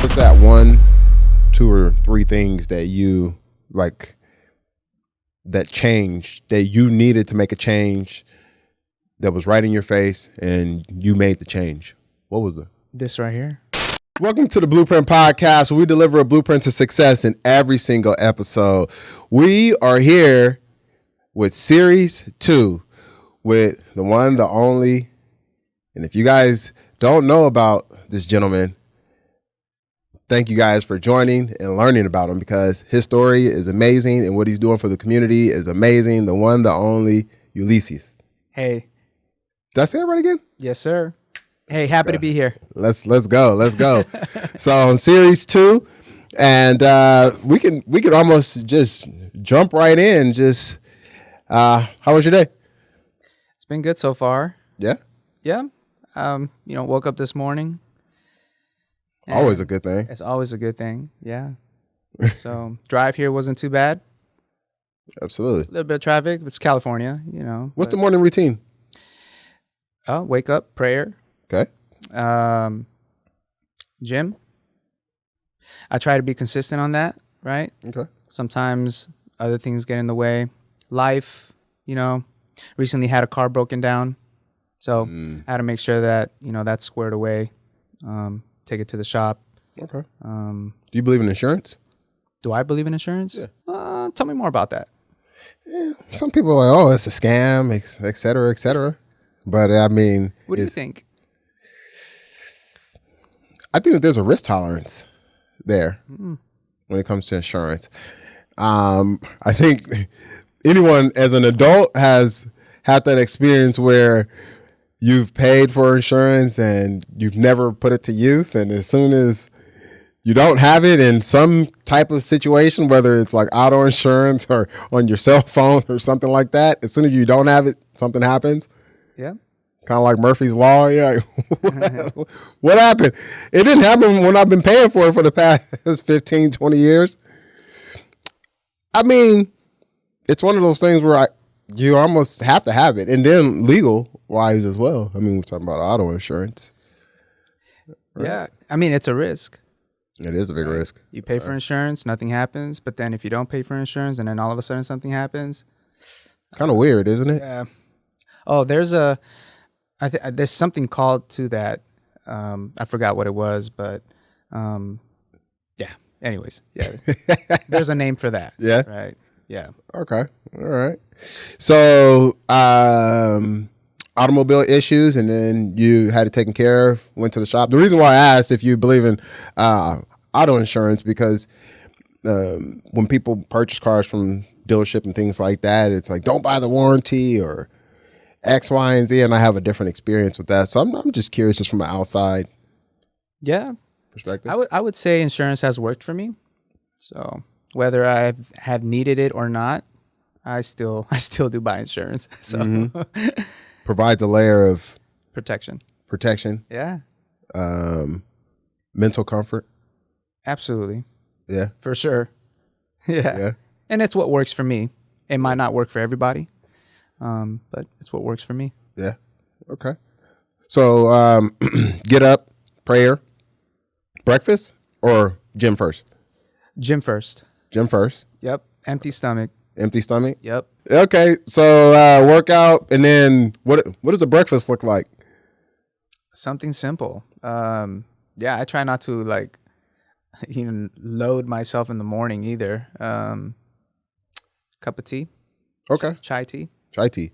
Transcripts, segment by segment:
What's that one, two, or three things that you like that changed, that you needed to make a change that was right in your face and you made the change? What was it? This right here. Welcome to the Blueprint Podcast, where we deliver a blueprint to success in every single episode. We are here with Series 2 with the one, the only, and if you guys don't know about this gentleman, thank you guys for joining and learning about him, because his story is amazing and what he's doing for the community is amazing. The one, the only, Ulyses. Hey. Did I say it right again? Yes, sir. Hey, happy to be here. Let's go. So on Series 2, and we could almost just jump right in. Just how was your day? It's been good so far. Yeah. Woke up this morning. Always a good thing. It's always a good thing. Yeah. So drive here wasn't too bad. Absolutely. A little bit of traffic. It's California, What's the morning routine? Wake up, prayer. Okay. Gym. I try to be consistent on that, right? Okay. Sometimes other things get in the way. Life, recently had a car broken down. So I had to make sure that, that's squared away. Take it to the shop. Okay. Do you believe in insurance? Do I believe in insurance? Yeah. Tell me more about that. Yeah. Some people are like, oh, it's a scam, et cetera, et cetera. But I mean, what do you think? I think that there's a risk tolerance there when it comes to insurance. I think anyone as an adult has had that experience where you've paid for insurance and you've never put it to use. And as soon as you don't have it in some type of situation, whether it's like auto insurance or on your cell phone or something like that, as soon as you don't have it, something happens. Yeah. Kind of like Murphy's Law. Yeah. What happened? It didn't happen when I've been paying for it for the past 15, 20 years. I mean, it's one of those things where you almost have to have it. And then legal wise as well. I mean, we're talking about auto insurance. Right? Yeah. I mean, it's a risk. It is a big risk. You pay for insurance, nothing happens. But then if you don't pay for insurance and then all of a sudden something happens. Kind of weird, isn't it? Yeah. Oh, there's there's something called to that. I forgot what it was, but yeah. Anyways, yeah. There's a name for that. Yeah. Right. Yeah. Okay. All right. So, automobile issues, and then you had it taken care of, went to the shop. The reason why I asked if you believe in auto insurance, because when people purchase cars from dealership and things like that, it's like, don't buy the warranty or X, Y, and Z, and I have a different experience with that. So I'm just curious, just from an outside perspective. I would say insurance has worked for me. So whether I have needed it or not, I still do buy insurance. So provides a layer of protection. Yeah. Mental comfort. Absolutely. Yeah. For sure. Yeah. And it's what works for me. It might not work for everybody. But it's what works for me. Yeah. Okay. So, get up, prayer, breakfast, or gym first? Gym first. Yep. Empty stomach. Yep. Okay. So, workout, and then what does a breakfast look like? Something simple. I try not to load myself in the morning either. Cup of tea. Okay. Chai tea.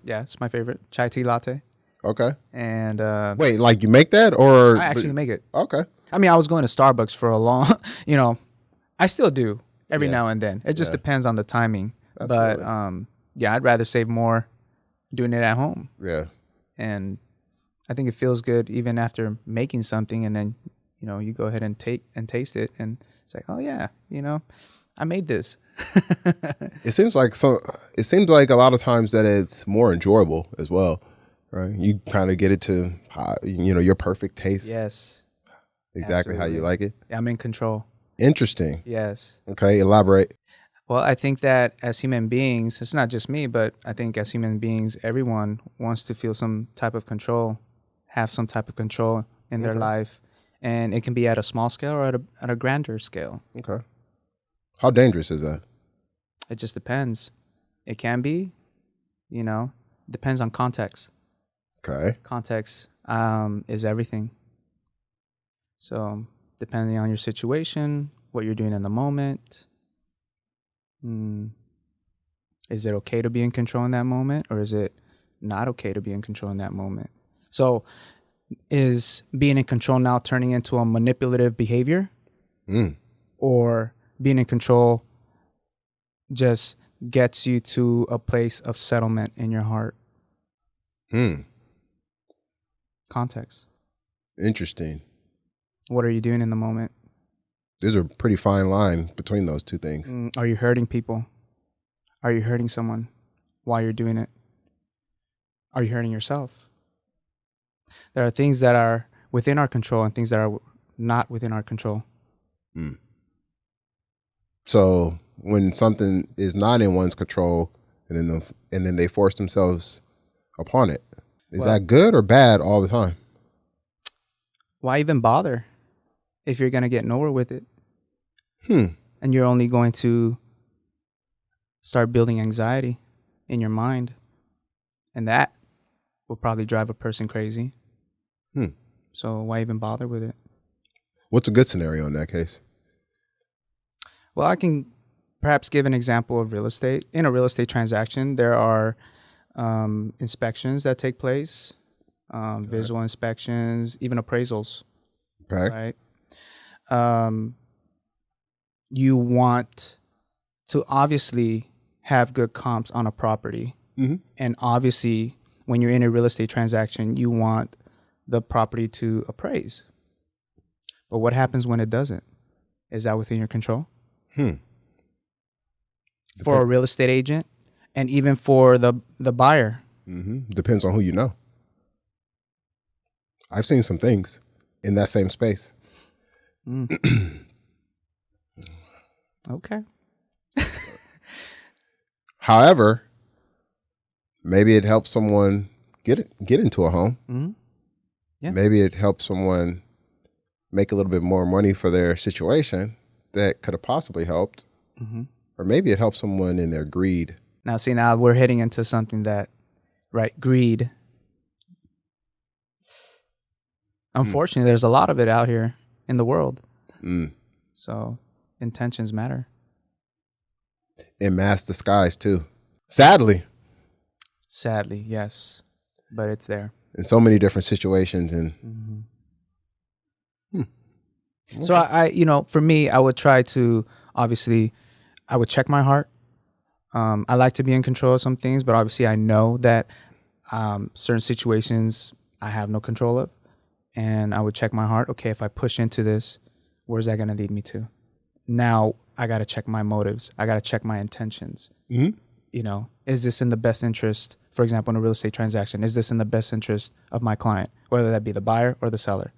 Yeah, it's my favorite. Chai tea latte. Okay. And wait, like you make that, or I actually make it. Okay. I mean, I was going to Starbucks for a long, I still do every now and then. It just depends on the timing. Absolutely. But I'd rather save more doing it at home. Yeah. And I think it feels good even after making something, and then you go ahead and taste it, and it's like, oh yeah, I made this. It seems like a lot of times that it's more enjoyable as well, right? You kind of get it to your perfect taste. Yes. Exactly. Absolutely. How you like it. I'm in control. Interesting. Yes. Okay, elaborate. Well, I think that as human beings, it's not just me, but I think as human beings, everyone wants to feel some type of control, have some type of control in their life. And it can be at a small scale or at a grander scale. Okay. How dangerous is that? It just depends. It can be, depends on context. Okay. Context is everything. So depending on your situation, what you're doing in the moment, is it okay to be in control in that moment, or is it not okay to be in control in that moment? So is being in control now turning into a manipulative behavior? Or being in control just gets you to a place of settlement in your heart? Context. Interesting. What are you doing in the moment? There's a pretty fine line between those two things. Are you hurting people? Are you hurting someone while you're doing it? Are you hurting yourself? There are things that are within our control and things that are not within our control. So when something is not in one's control, and then they force themselves upon it, is that good or bad all the time? Why even bother if you're going to get nowhere with it? And you're only going to start building anxiety in your mind. And that will probably drive a person crazy. So why even bother with it? What's a good scenario in that case? Well, I can perhaps give an example of real estate. In a real estate transaction, there are inspections that take place, visual inspections, even appraisals. Okay. Right? You want to obviously have good comps on a property. And obviously, when you're in a real estate transaction, you want the property to appraise. But what happens when it doesn't? Is that within your control? For a real estate agent and even for the buyer. Depends on who you know. I've seen some things in that same space. Okay. However, maybe it helps someone get into a home. Yeah. Maybe it helps someone make a little bit more money for their situation that could have possibly helped. Or maybe it helps someone in their greed. Now we're hitting into something that, right, greed. Unfortunately, there's a lot of it out here in the world. So intentions matter. In mass disguise too. Sadly, yes. But it's there. In so many different situations. And So I for me, I would try to, obviously, I would check my heart. I like to be in control of some things, but obviously I know that certain situations I have no control of. And I would check my heart. Okay, if I push into this, where's that going to lead me to? Now I got to check my motives. I got to check my intentions. Is this in the best interest, for example, in a real estate transaction, is this in the best interest of my client, whether that be the buyer or the seller?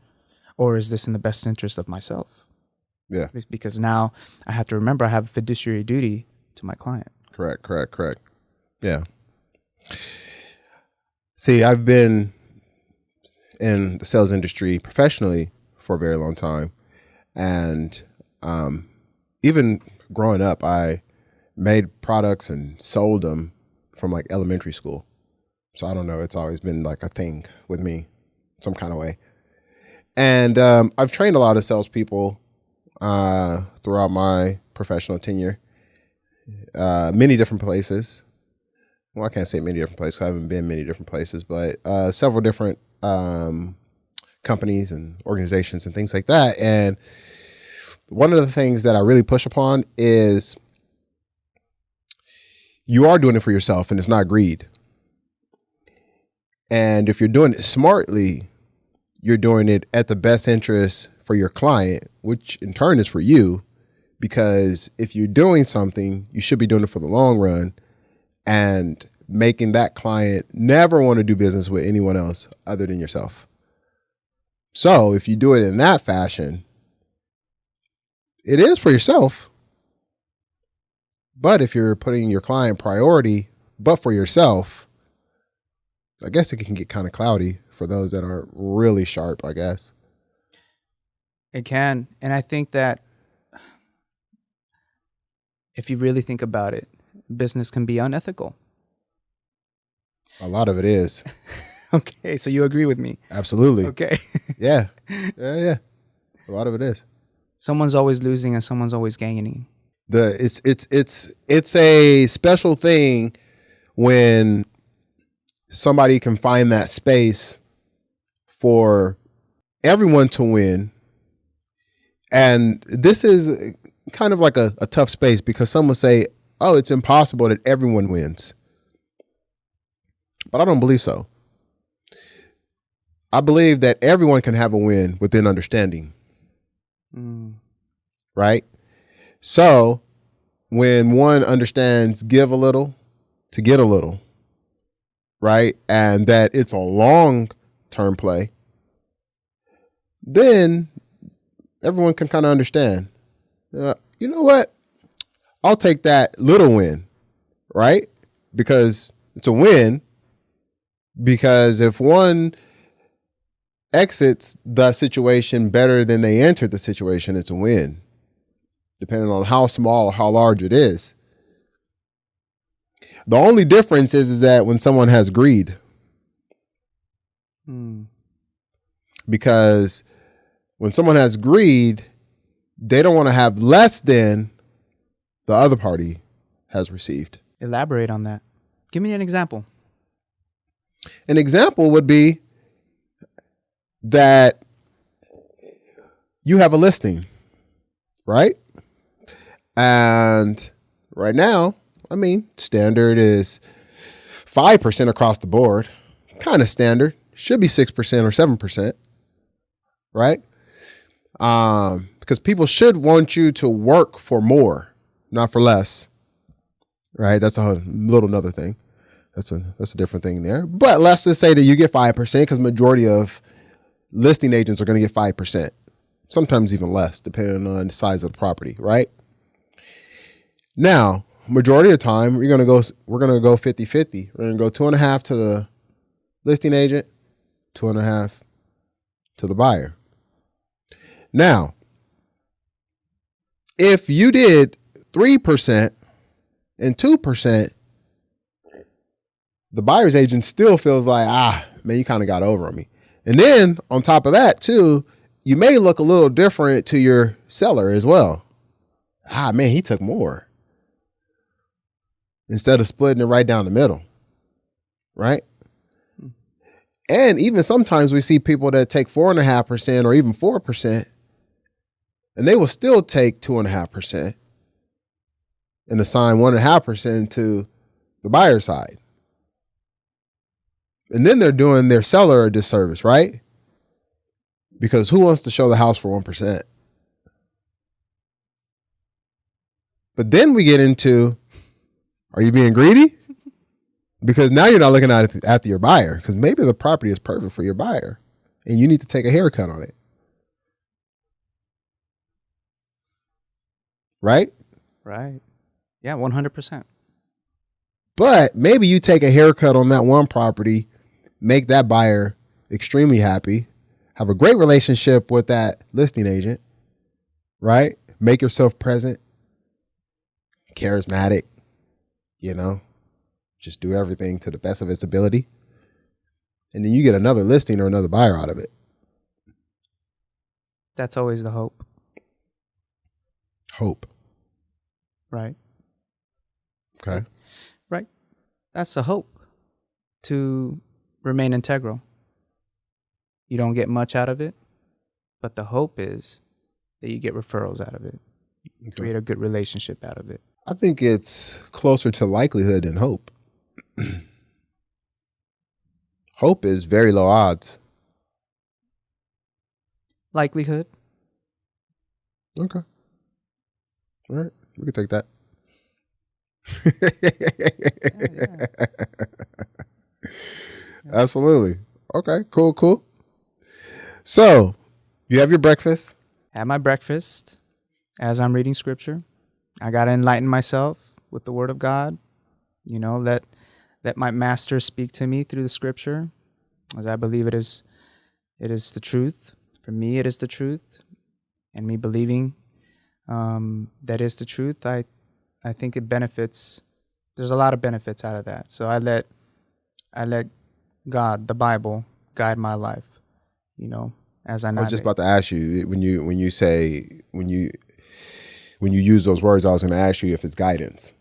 Or is this in the best interest of myself? Yeah. Because now I have to remember I have a fiduciary duty to my client. Correct. Yeah. See, I've been in the sales industry professionally for a very long time. And even growing up, I made products and sold them from like elementary school. So I don't know, it's always been like a thing with me some kind of way. And I've trained a lot of salespeople throughout my professional tenure, many different places. Well, I can't say many different places. I haven't been many different places, but several different companies and organizations and things like that. And one of the things that I really push upon is you are doing it for yourself, and it's not greed. And if you're doing it smartly, you're doing it at the best interest for your client, which in turn is for you, because if you're doing something, you should be doing it for the long run and making that client never want to do business with anyone else other than yourself. So if you do it in that fashion, it is for yourself. But if you're putting your client priority, but for yourself, I guess it can get kind of cloudy for those that are really sharp, I guess. It can. And I think that if you really think about it, business can be unethical. A lot of it is. Okay, so you agree with me. Absolutely. Okay. Yeah. Yeah. A lot of it is. Someone's always losing and someone's always gaining. It's a special thing when somebody can find that space for everyone to win. And this is kind of like a tough space because some will say, oh, it's impossible that everyone wins. But I don't believe so. I believe that everyone can have a win within understanding. Right? So when one understands give a little to get a little, right? And that it's a long-term play, then everyone can kind of understand, you know what? I'll take that little win, right? Because it's a win. Because if one exits the situation better than they entered the situation, it's a win, depending on how small or how large it is. The only difference is that when someone has greed, because when someone has greed, they don't want to have less than the other party has received. Elaborate on that. Give me an example. An example would be that you have a listing, right? And right now, I mean, standard is 5% across the board, kind of standard. Should be 6% or 7%, right? Because people should want you to work for more, not for less, right? That's a little another thing. That's a different thing there. But let's just say that you get 5% because majority of listing agents are going to get 5%, sometimes even less, depending on the size of the property, right? Now, majority of the time, we're going to go 50-50. We're going to go 2.5 to the listing agent, 2.5 to the buyer. Now, if you did 3% and 2%, the buyer's agent still feels like, man, you kind of got over on me. And then on top of that too, you may look a little different to your seller as well. Man, he took more. Instead of splitting it right down the middle, right? And even sometimes we see people that take 4.5% or even 4%, and they will still take 2.5% and assign 1.5% to the buyer side. And then they're doing their seller a disservice, right? Because who wants to show the house for 1%? But then we get into, are you being greedy? Because now you're not looking at it after your buyer, because maybe the property is perfect for your buyer and you need to take a haircut on it. Right? Right. Yeah, 100%. But maybe you take a haircut on that one property, make that buyer extremely happy, have a great relationship with that listing agent, right? Make yourself present, charismatic, just do everything to the best of its ability. And then you get another listing or another buyer out of it. That's always the hope. Hope. Right. Okay. Right. That's the hope, to remain integral. You don't get much out of it, but the hope is that you get referrals out of it. You create a good relationship out of it. I think it's closer to likelihood than hope. Hope is very low odds. Likelihood. Okay. All right. We can take that. Yeah. Absolutely. Okay. Cool. So, you have your breakfast? Have my breakfast as I'm reading scripture. I got to enlighten myself with the word of God. Let my master speak to me through the scripture, as I believe it is the truth. For me, it is the truth. and me believing that is the truth, I think it benefits. There's a lot of benefits out of that. So I let God, the Bible, guide my life, as I I was navigate. just about to ask you when you use those words, I was going to ask you if it's guidance.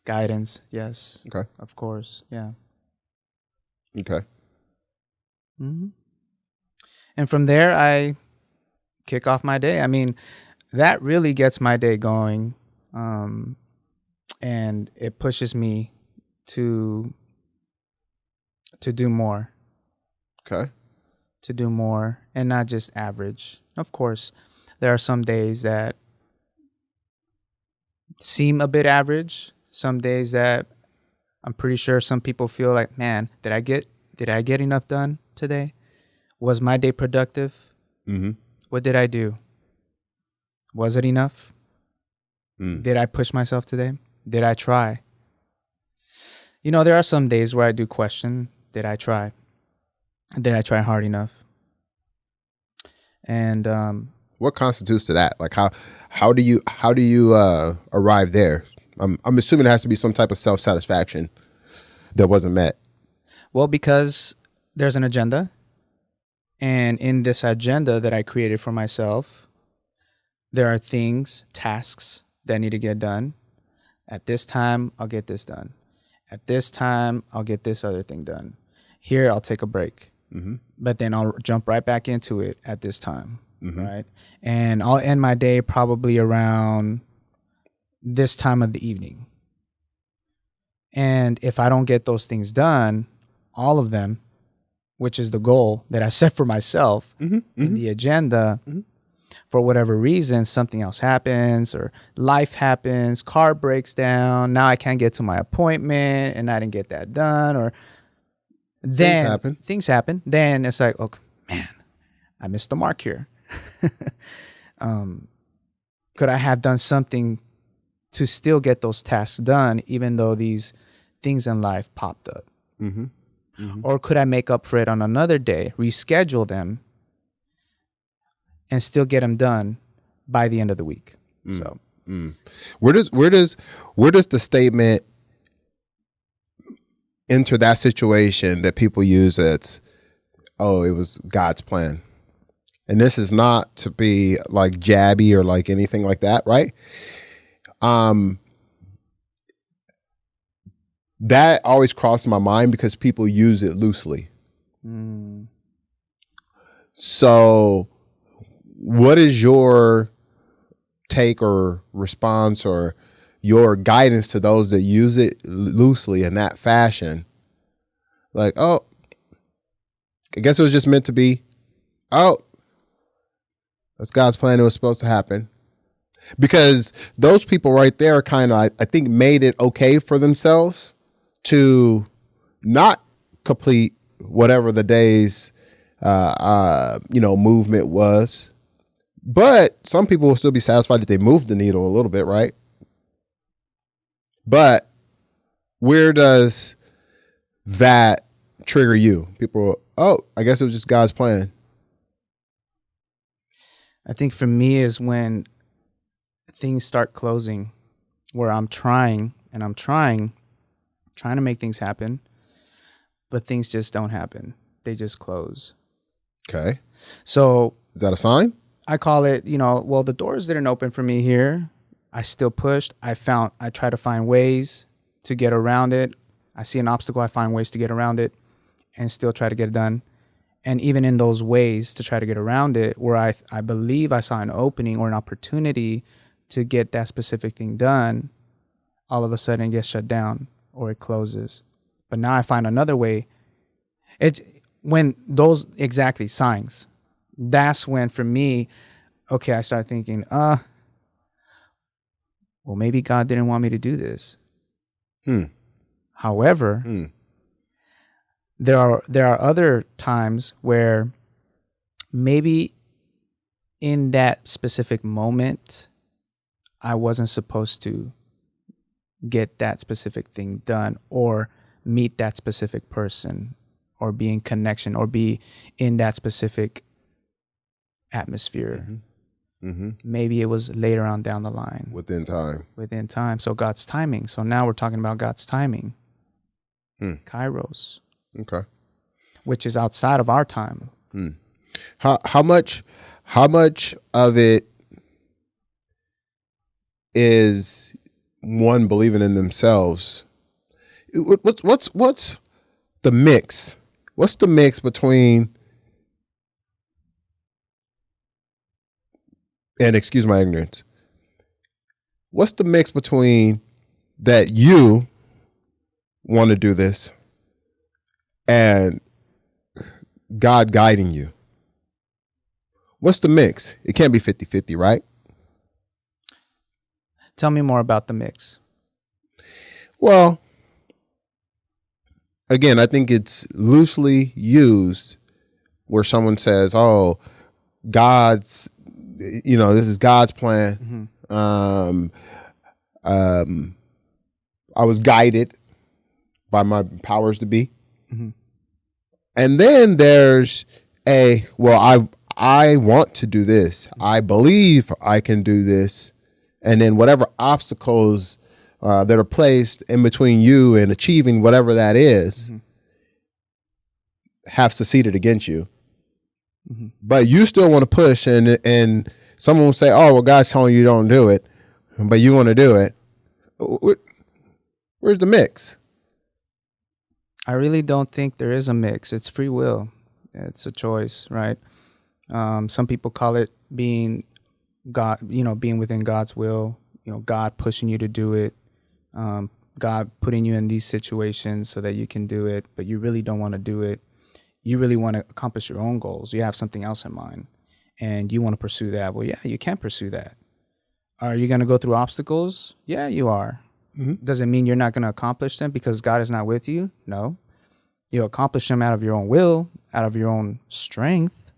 Guidance, yes. Okay. Of course, yeah. Okay. Mm-hmm. And from there, I kick off my day. I mean, that really gets my day going, and it pushes me to do more. Okay. To do more, and not just average. Of course, there are some days that seem a bit average. Some days that I'm pretty sure some people feel like, man, did I get enough done today? Was my day productive? Mm-hmm. What did I do? Was it enough? Mm. Did I push myself today? Did I try? There are some days where I do question, did I try? Did I try hard enough? And what constitutes to that? Like how do you arrive there? I'm assuming it has to be some type of self-satisfaction that wasn't met. Well, because there's an agenda, and in this agenda that I created for myself, there are tasks that need to get done. At this time, I'll get this done. At this time, I'll get this other thing done. Here, I'll take a break. Mm-hmm. But then I'll jump right back into it at this time, mm-hmm. right? And I'll end my day probably around this time of the evening. And if I don't get those things done, all of them, which is the goal that I set for myself mm-hmm. in the agenda, for whatever reason, something else happens or life happens, car breaks down, now I can't get to my appointment and I didn't get that done, or then things happen. Then it's like, okay, man, I missed the mark here. Could I have done something to still get those tasks done, even though these things in life popped up? Mm-hmm. Mm-hmm. Or could I make up for it on another day, reschedule them, and still get them done by the end of the week? So, where does the statement enter that situation that people use as, oh, it was God's plan? And this is not to be like jabby or like anything like that, right? That always crossed my mind because people use it loosely. So what is your take or response or your guidance to those that use it loosely in that fashion? Like, oh, I guess it was just meant to be. Oh, that's God's plan. It was supposed to happen. Because those people right there kind of, I think, made it okay for themselves to not complete whatever the day's, movement was. But some people will still be satisfied that they moved the needle a little bit, right? But where does that trigger you? People, oh, I guess it was just God's plan. I think for me is when things start closing, where I'm trying to make things happen, but things just don't happen. They just close. Okay. So is that a sign? I call it, well, the doors didn't open for me here. I still pushed. I try to find ways to get around it. I see an obstacle, I find ways to get around it and still try to get it done. And even in those ways to try to get around it, where I believe I saw an opening or an opportunity to get that specific thing done, all of a sudden it gets shut down or it closes. But now I find another way. When those exactly signs, that's when for me, okay, I start thinking, well, maybe God didn't want me to do this. However, there are other times where maybe in that specific moment, I wasn't supposed to get that specific thing done or meet that specific person or be in connection or be in that specific atmosphere. Maybe it was later on down the line. Within time. So God's timing. So now we're talking about God's timing. Kairos. Okay. Which is outside of our time. How much of it is one believing in themselves? What's the mix? What's the mix between, and excuse my ignorance, what's the mix between that you want to do this and God guiding you? What's the mix? It can't be 50-50, right? Tell me more about the mix. Well, again, I think it's loosely used where someone says, oh, this is God's plan. I was guided by my powers to be. And then there's I want to do this. I believe I can do this. And then whatever obstacles that are placed in between you and achieving whatever that is have seceded against you. But you still want to push, and someone will say, oh, well, God's telling you don't do it, but you want to do it. Where's the mix? I really don't think there is a mix. It's free will. It's a choice, right? Some people call it being God, being within God's will, God pushing you to do it, God putting you in these situations so that you can do it, but you really don't want to do it. You really want to accomplish your own goals. You have something else in mind and you want to pursue that. Well, yeah, you can pursue that. Are you going to go through obstacles? Yeah, you are. Does it mean you're not going to accomplish them because God is not with you? No. You'll accomplish them out of your own will, out of your own strength.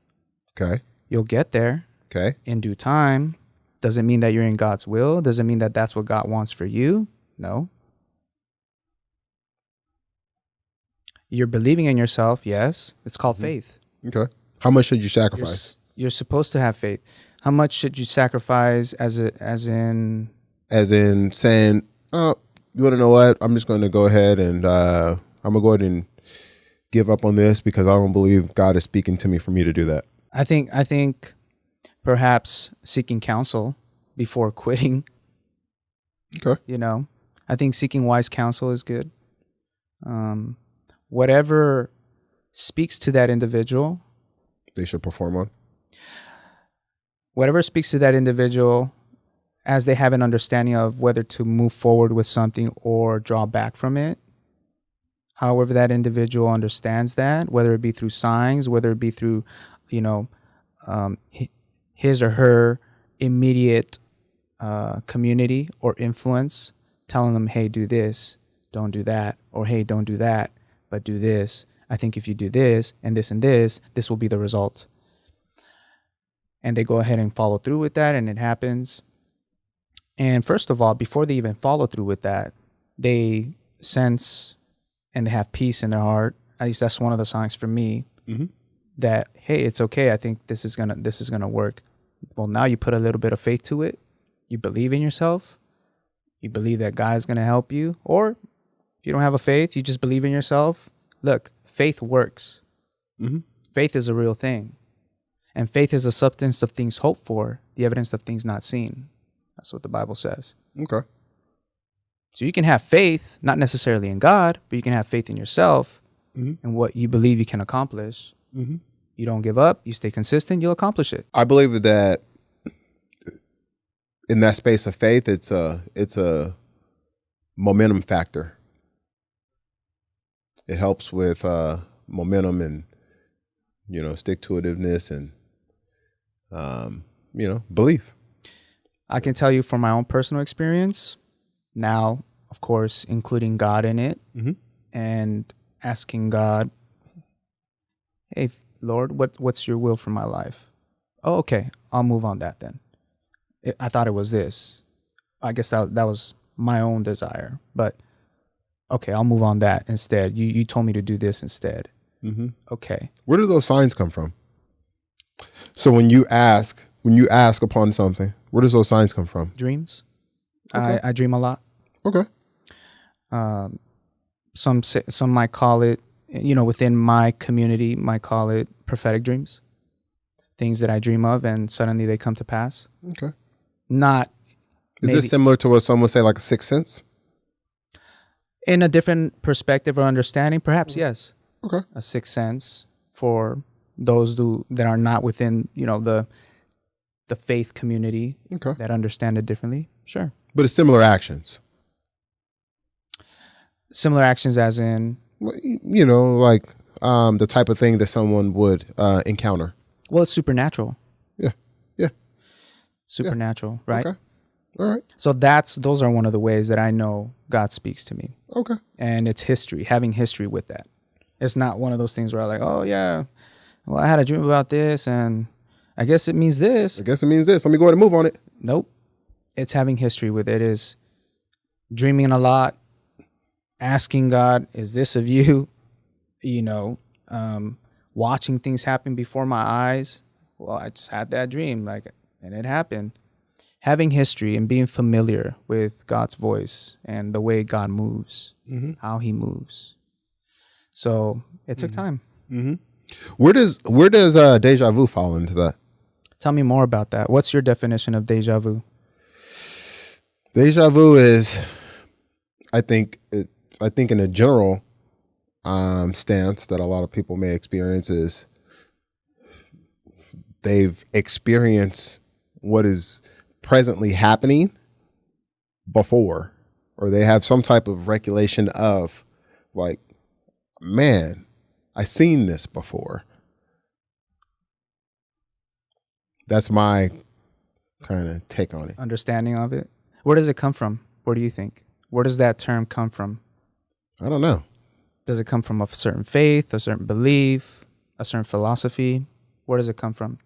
Okay. You'll get there. Okay. In due time. Does it mean that you're in God's will? Does it mean that that's what God wants for you? No. You're believing in yourself, yes. It's called faith. Okay. How much should you sacrifice? You're supposed to have faith. How much should you sacrifice as in saying, oh, you want to know what? I'm just going to go ahead and I'm going to go ahead and give up on this because I don't believe God is speaking to me for me to do that. I think perhaps seeking counsel before quitting. Okay. I think seeking wise counsel is good. Whatever speaks to that individual, they should perform on. Whatever speaks to that individual as they have an understanding of whether to move forward with something or draw back from it. However that individual understands that, whether it be through signs, whether it be through, his or her immediate community or influence, telling them, hey, do this, don't do that, or hey, don't do that, but do this. I think if you do this and this, this will be the result. And they go ahead and follow through with that, and it happens. And first of all, before they even follow through with that, they sense and they have peace in their heart. At least that's one of the signs for me that, hey, it's okay. I think this is gonna work. Well, now you put a little bit of faith to it. You believe in yourself. You believe that God is gonna help you. Or if you don't have a faith, you just believe in yourself. Look, faith works. Faith is a real thing. And faith is the substance of things hoped for, the evidence of things not seen. That's what the Bible says. Okay. So you can have faith, not necessarily in God, but you can have faith in yourself and what you believe you can accomplish. You don't give up. You stay consistent. You'll accomplish it. I believe that in that space of faith, it's a momentum factor. It helps with momentum and stick-to-itiveness and belief. I can tell you from my own personal experience, now, of course, including God in it and asking God, hey, Lord, what's your will for my life? Oh, okay, I'll move on that then. I thought it was this. I guess that was my own desire, but okay, I'll move on that instead. You told me to do this instead. Okay. Where do those signs come from? So when you ask when you ask upon something, where does those signs come from? Dreams. Okay. I dream a lot. Okay. Some might call it, within my community, might call it prophetic dreams. Things that I dream of and suddenly they come to pass. Okay. Not. Is this similar to what some would say like a sixth sense? In a different perspective or understanding, perhaps, yes. Okay. A sixth sense for those that are not within, the faith community that understand it differently. Sure. But it's similar actions. Similar actions as in? Like the type of thing that someone would encounter. Well, it's supernatural. Yeah. Yeah. Supernatural, right? Okay. All right. So those are one of the ways that I know God speaks to me. Okay. And it's history, having history with that. It's not one of those things where I'm like, oh yeah, well, I had a dream about this and I guess it means this. Let me go ahead and move on it. Nope. It's having history with it. It is dreaming a lot, asking God, is this of you? Watching things happen before my eyes. Well, I just had that dream, and it happened. Having history and being familiar with God's voice and the way God moves, how he moves. So it took time. Mm-hmm. Where does deja vu fall into that? Tell me more about that. What's your definition of deja vu? Deja vu is, I think in a general stance that a lot of people may experience is they've experienced what is presently happening before, or they have some type of recollection of like, man, I seen this before. That's my kind of take on it. Understanding of it. Where does it come from? Where do you think? Where does that term come from? I don't know. Does it come from a certain faith, a certain belief, a certain philosophy? Where does it come from?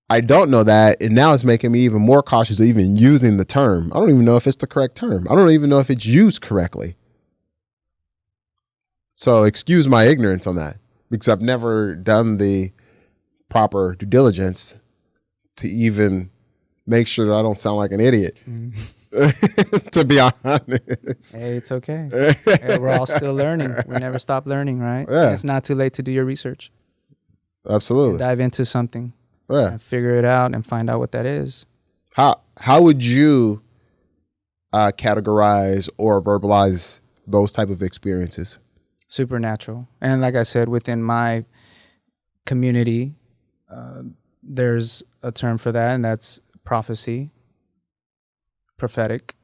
I don't know that, and now it's making me even more cautious of even using the term. I don't even know if it's the correct term. I don't even know if it's used correctly. So excuse my ignorance on that, because I've never done the proper due diligence to even make sure that I don't sound like an idiot. To be honest. Hey, it's okay. Hey, we're all still learning. We never stop learning, right? Yeah. It's not too late to do your research. Absolutely. Dive into something. Yeah. And figure it out and find out what that is. How would you categorize or verbalize those type of experiences? Supernatural. And like I said, within my community, there's a term for that, and that's prophecy, prophetic.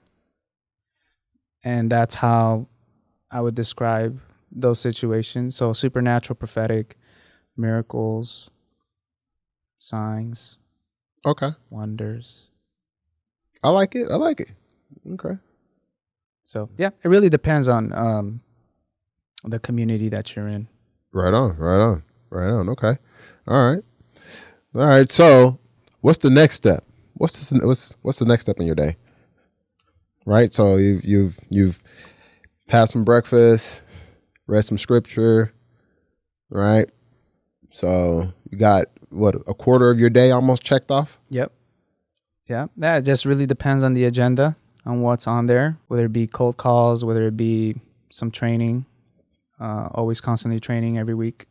And that's how I would describe those situations. So supernatural, prophetic, miracles, signs, wonders. I like it. Okay. So yeah, it really depends on the community that you're in. Right on. Okay. All right. So what's the next step? What's the next step in your day? Right. So you've had some breakfast, read some scripture, right? So you got a quarter of your day almost checked off? Yep. Yeah. That just really depends on the agenda, on what's on there, whether it be cold calls, whether it be some training, always constantly training every week,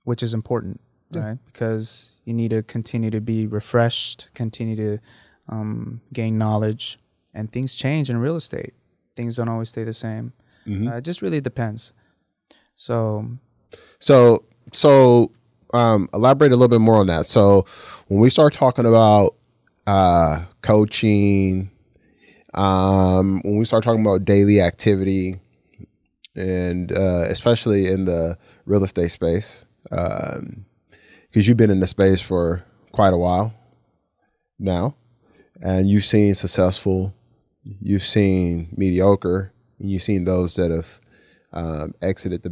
which is important, right? Because you need to continue to be refreshed, continue to gain knowledge, and things change in real estate. Things don't always stay the same. It just really depends. So elaborate a little bit more on that. So when we start talking about coaching, when we start talking about daily activity, and especially in the real estate space, because you've been in the space for quite a while now, and you've seen successful, you've seen mediocre, and you've seen those that have exited the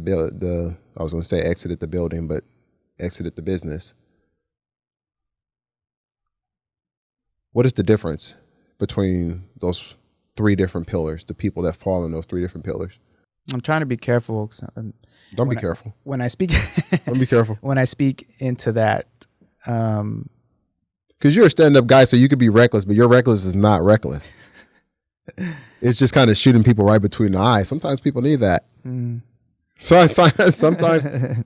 building, but exited the business. What is the difference between those three different pillars, the people that fall in those three different pillars? I'm trying to be careful. Don't be careful. When I speak, Don't be careful. when I speak into that, because you're a stand-up guy, so you could be reckless, but your reckless is not reckless. It's just kind of shooting people right between the eyes. Sometimes people need that. So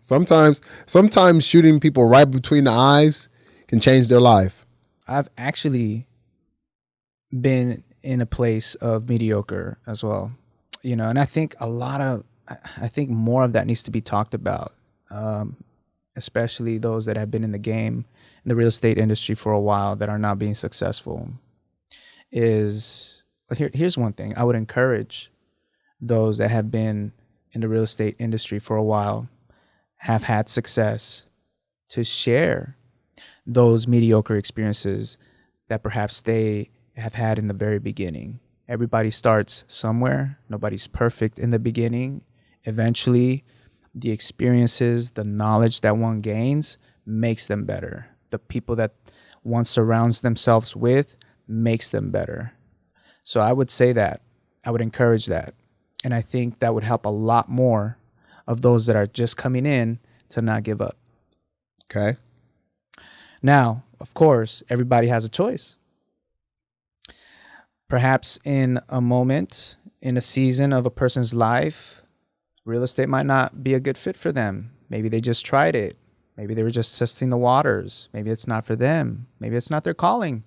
sometimes shooting people right between the eyes can change their life. I've actually been in a place of mediocre as well, and I think I think more of that needs to be talked about, especially those that have been in the game, in the real estate industry for a while that are not being successful. Here's one thing I would encourage those that have been in the real estate industry for a while, have had success, to share those mediocre experiences that perhaps they have had in the very beginning. Everybody starts somewhere. Nobody's perfect in the beginning. Eventually, the experiences, the knowledge that one gains makes them better. The people that one surrounds themselves with makes them better. So I would say that. I would encourage that. And I think that would help a lot more of those that are just coming in to not give up. Okay. Now, of course, everybody has a choice. Perhaps in a moment, in a season of a person's life, real estate might not be a good fit for them. Maybe they just tried it. Maybe they were just testing the waters. Maybe it's not for them. Maybe it's not their calling.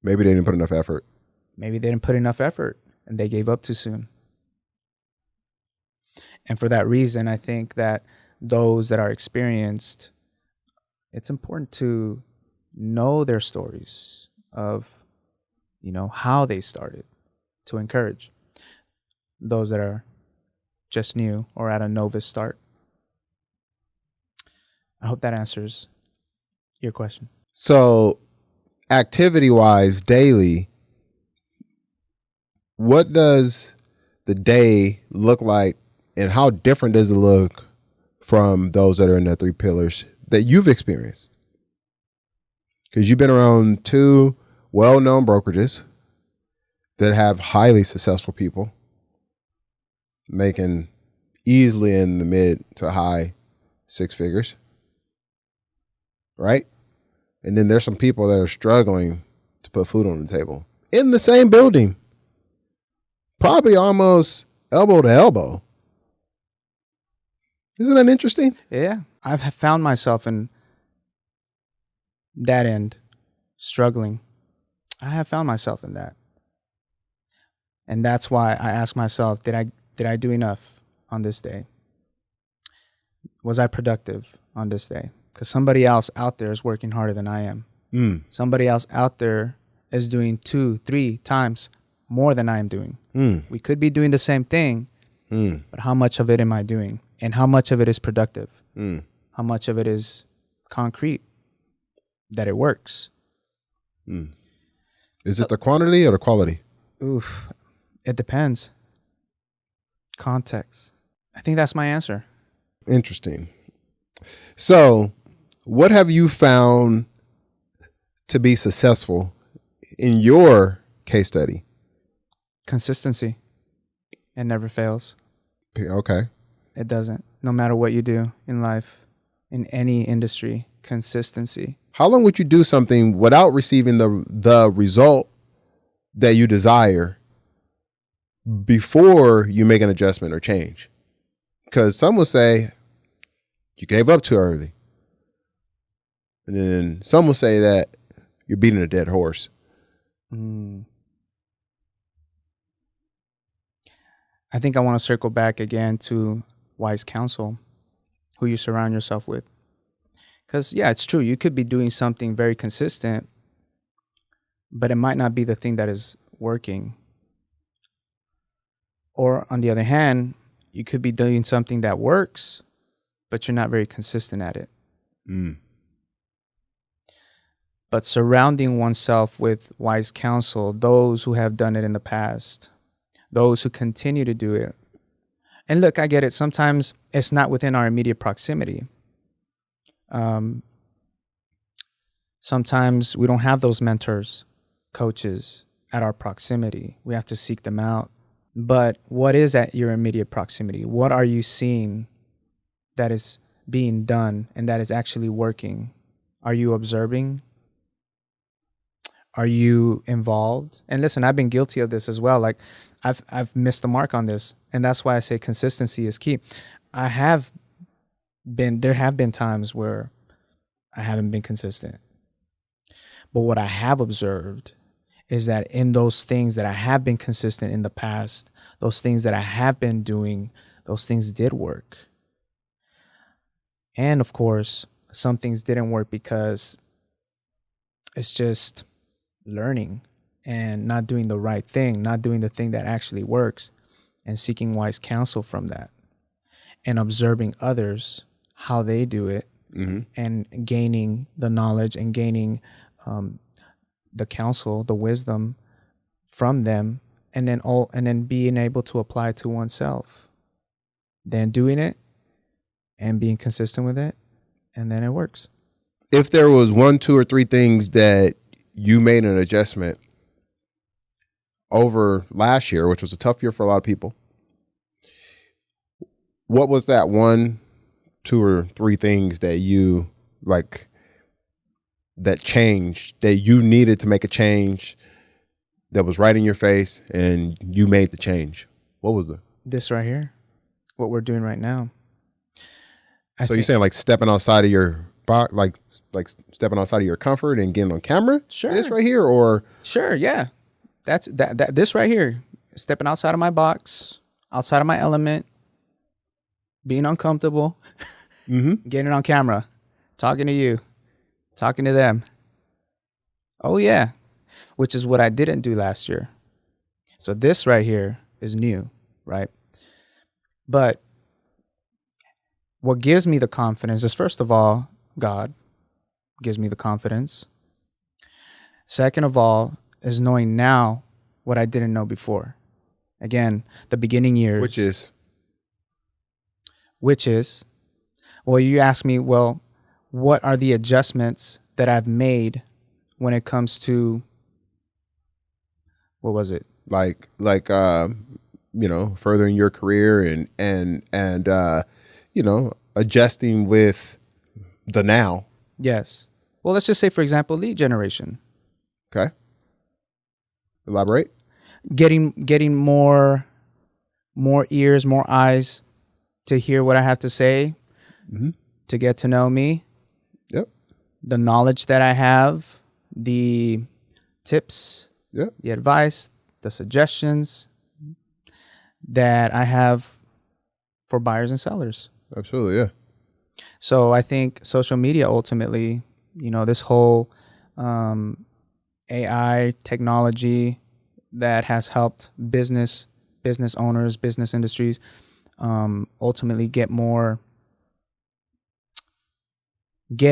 Maybe they didn't put enough effort. Maybe they didn't put enough effort and they gave up too soon. And for that reason, I think that those that are experienced, it's important to know their stories of, how they started, to encourage those that are just new or at a novice start. I hope that answers your question. So, activity-wise, daily, what does the day look like, and how different does it look from those that are in the 3 pillars that you've experienced? Because you've been around 2 well-known brokerages that have highly successful people making easily in the mid to high 6 figures, right? And then there's some people that are struggling to put food on the table in the same building, probably almost elbow to elbow. Isn't that interesting? Yeah. I've found myself in that end, struggling. I have found myself in that. And that's why I ask myself, did I do enough on this day? Was I productive on this day? Because somebody else out there is working harder than I am. Somebody else out there is doing 2, 3 times more than I am doing. We could be doing the same thing, but how much of it am I doing? And how much of it is productive? How much of it is concrete, that it works? Is it the quantity or the quality? Oof, it depends. Context. I think that's my answer. Interesting. So, what have you found to be successful in your case study? Consistency. It never fails. Okay. It doesn't. No matter what you do in life, in any industry, consistency. How long would you do something without receiving the result that you desire before you make an adjustment or change? Because some will say you gave up too early. And then some will say that you're beating a dead horse. I think I want to circle back again to wise counsel, who you surround yourself with. Because, yeah, it's true. You could be doing something very consistent, but it might not be the thing that is working. Or on the other hand, you could be doing something that works, but you're not very consistent at it. But surrounding oneself with wise counsel, those who have done it in the past, those who continue to do it. And look, I get it. Sometimes it's not within our immediate proximity. Sometimes we don't have those mentors, coaches at our proximity. We have to seek them out. But what is at your immediate proximity? What are you seeing that is being done and that is actually working? Are you observing? Are you involved? And listen, I've been guilty of this as well. Like I've missed the mark on this. And that's why I say consistency is key. There have been times where I haven't been consistent. But what I have observed is that in those things that I have been consistent in the past, those things that I have been doing, those things did work. And of course, some things didn't work because it's just learning and not doing the right thing, not doing the thing that actually works, and seeking wise counsel from that and observing others, how they do it, and gaining the knowledge and gaining the counsel, the wisdom from them, and then being able to apply it to oneself. Then doing it and being consistent with it, and then it works. If there was 1, 2, or 3 things that you made an adjustment over last year, which was a tough year for a lot of people, what was that 1, 2, or 3 things that you like that changed, that you needed to make a change that was right in your face and you made the change? What was it? This right here, what we're doing right now. So you're saying like stepping outside of your box, like stepping outside of your comfort and getting on camera? Sure. This right here, or? Sure, yeah. That's this right here, stepping outside of my box, outside of my element, being uncomfortable, getting on camera, talking to you, talking to them. Oh yeah, which is what I didn't do last year. So this right here is new, right? But what gives me the confidence is, first of all, God gives me the confidence. Second of all, is knowing now what I didn't know before. Again, the beginning years. Which is, well, you ask me, well, what are the adjustments that I've made when it comes to, what was it? Like furthering your career and adjusting with the now. Yes. Well, let's just say, for example, lead generation. Okay. Elaborate. Getting more ears, more eyes to hear what I have to say, to get to know me. Yep. The knowledge that I have, the tips, yep, the advice, the suggestions that I have for buyers and sellers. Absolutely, yeah. So I think social media ultimately, this whole AI technology that has helped business owners, business industries ultimately get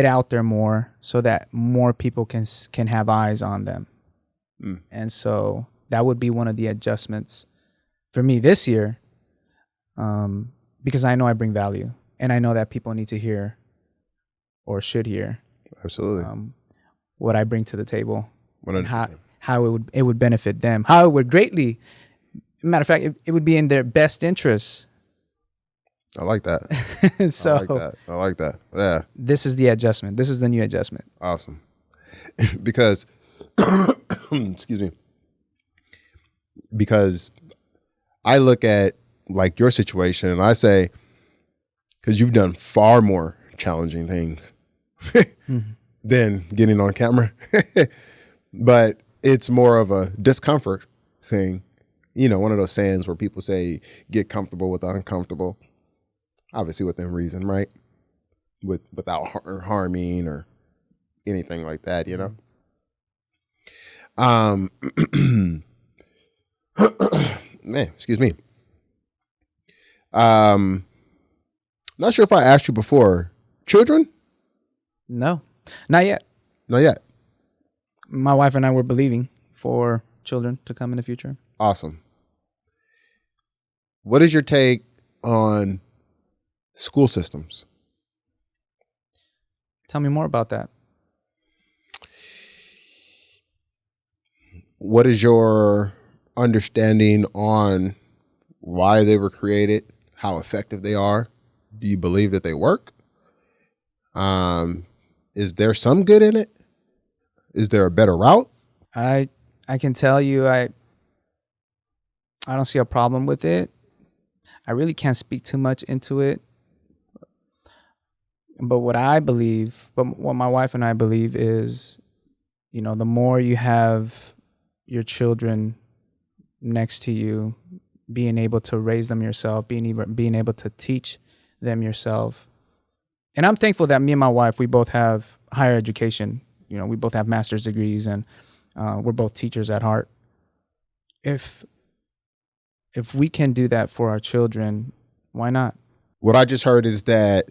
out there more, so that more people can have eyes on them. And so that would be one of the adjustments for me this year, because I know I bring value and I know that people need to hear or should hear. Absolutely. What I bring to the table, and 100%. how it would benefit them, how it would greatly, matter of fact, it would be in their best interests. I like that. So I like that. Yeah. This is the adjustment. This is the new adjustment. Awesome. Because, excuse me, because I look at like your situation and I say, because you've done far more challenging things than getting on camera, but it's more of a discomfort thing. One of those sayings where people say, get comfortable with the uncomfortable. Obviously within reason, right? Without harming or anything like that, Man, excuse me. Not sure if I asked you before. Children? No, not yet. Not yet. My wife and I were believing for children to come in the future. Awesome. What is your take on school systems? Tell me more about that. What is your understanding on why they were created, how effective they are. Do you believe that they work? Is there some good in it? Is there a better route? I can tell you I don't see a problem with it. I really can't speak too much into it. But what my wife and I believe is, the more you have your children next to you, being able to raise them yourself, being able to teach them yourself. And I'm thankful that me and my wife, we both have higher education. We both have master's degrees, and we're both teachers at heart. If we can do that for our children, why not? What I just heard is that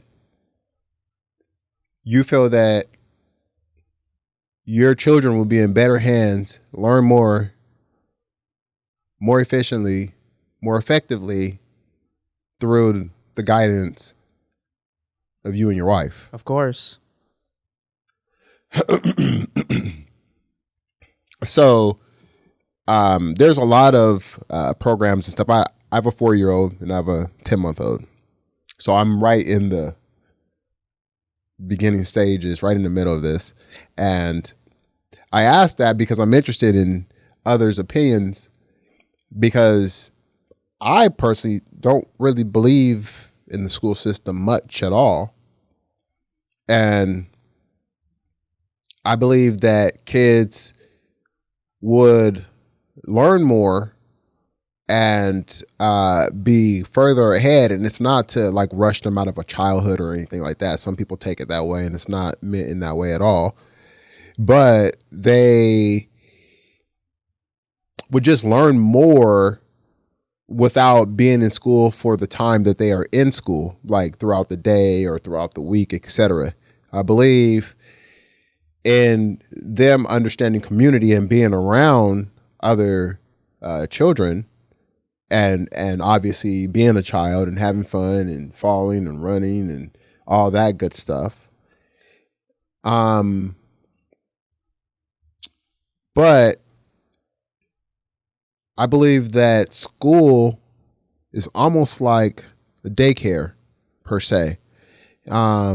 you feel that your children will be in better hands, learn more efficiently, more effectively through the guidance of you and your wife. Of course. So there's a lot of programs and stuff. I have a 4-year-old and I have a 10-month-old. So I'm right in the beginning stages, right in the middle of this. And I asked that because I'm interested in others' opinions, because I personally don't really believe in the school system much at all. And I believe that kids would learn more and be further ahead. And it's not to like rush them out of a childhood or anything like that. Some people take it that way, and it's not meant in that way at all. But they would just learn more without being in school for the time that they are in school, like throughout the day or throughout the week, etc. I believe in them understanding community and being around other children, and obviously being a child and having fun and falling and running and all that good stuff. But I believe that school is almost like a daycare per se. I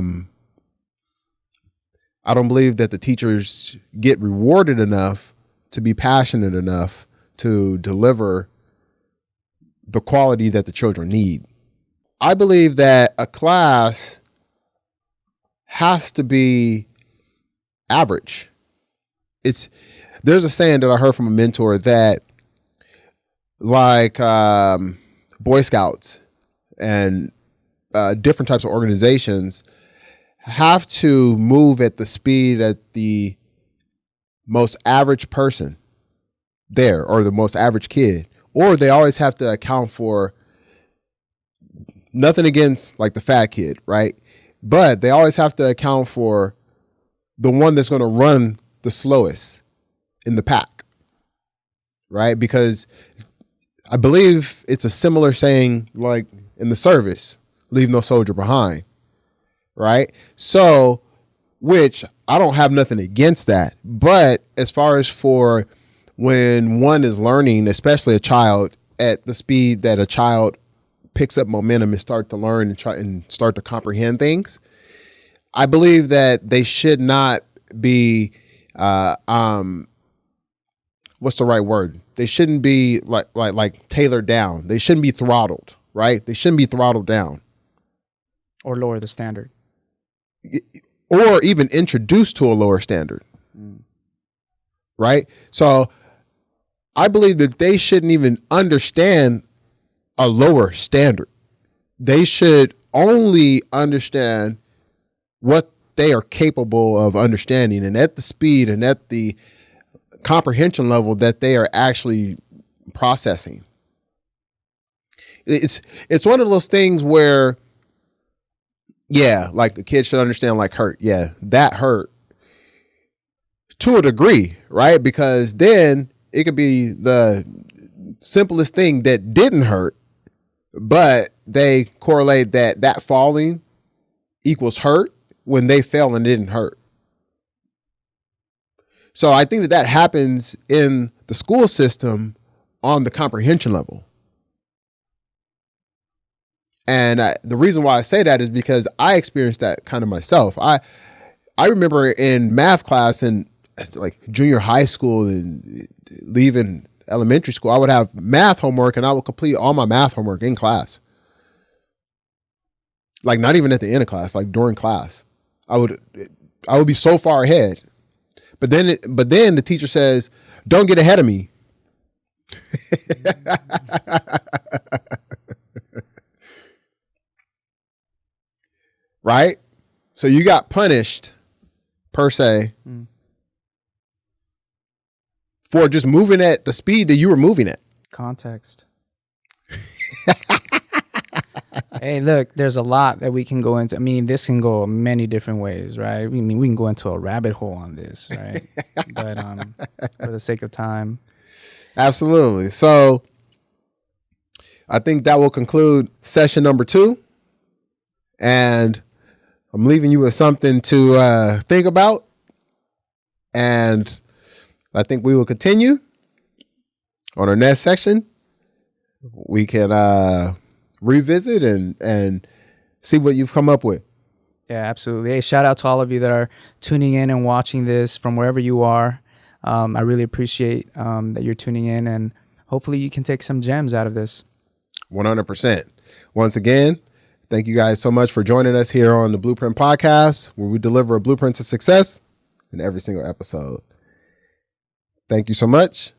don't believe that the teachers get rewarded enough to be passionate enough to deliver the quality that the children need. I believe that a class has to be average. There's a saying that I heard from a mentor that, like Boy Scouts and different types of organizations have to move at the speed that the most average person there, or the most average kid, or they always have to account for, nothing against like the fat kid, right? But they always have to account for the one that's going to run the slowest in the pack, right? Because I believe it's a similar saying like in the service, leave no soldier behind, right? So, which I don't have nothing against that. But as far as for when one is learning, especially a child, at the speed that a child picks up momentum and start to learn and start to comprehend things, I believe that they should not be, what's the right word? They shouldn't be like tailored down. They shouldn't be throttled, right? They shouldn't be throttled down. Or lower the standard. Or even introduced to a lower standard, right? So I believe that they shouldn't even understand a lower standard. They should only understand what they are capable of understanding, and at the speed and at the comprehension level that they are actually processing. It's one of those things where, yeah, like the kid should understand like hurt. Yeah, that hurt to a degree, right? Because then it could be the simplest thing that didn't hurt, but they correlate that falling equals hurt when they fell and didn't hurt. So I think that happens in the school system on the comprehension level. And the reason why I say that is because I experienced that kind of myself. I remember in math class in like junior high school and leaving elementary school, I would have math homework and I would complete all my math homework in class. Like not even at the end of class, like during class. I would be so far ahead. But then the teacher says, "Don't get ahead of me." Right? So you got punished per se for just moving at the speed that you were moving at. Context. Hey, look, there's a lot that we can go into. I mean, this can go many different ways, right? I mean, we can go into a rabbit hole on this, right? But for the sake of time. Absolutely. So I think that will conclude session number 2. And I'm leaving you with something to think about. And I think we will continue on our next section. We can revisit and see what you've come up with. Yeah, absolutely. Hey, shout out to all of you that are tuning in and watching this from wherever you are. I really appreciate that you're tuning in, and hopefully you can take some gems out of this. 100%. Once again, thank you guys so much for joining us here on the Blueprint Podcast, where we deliver a blueprint to success in every single episode. Thank you so much.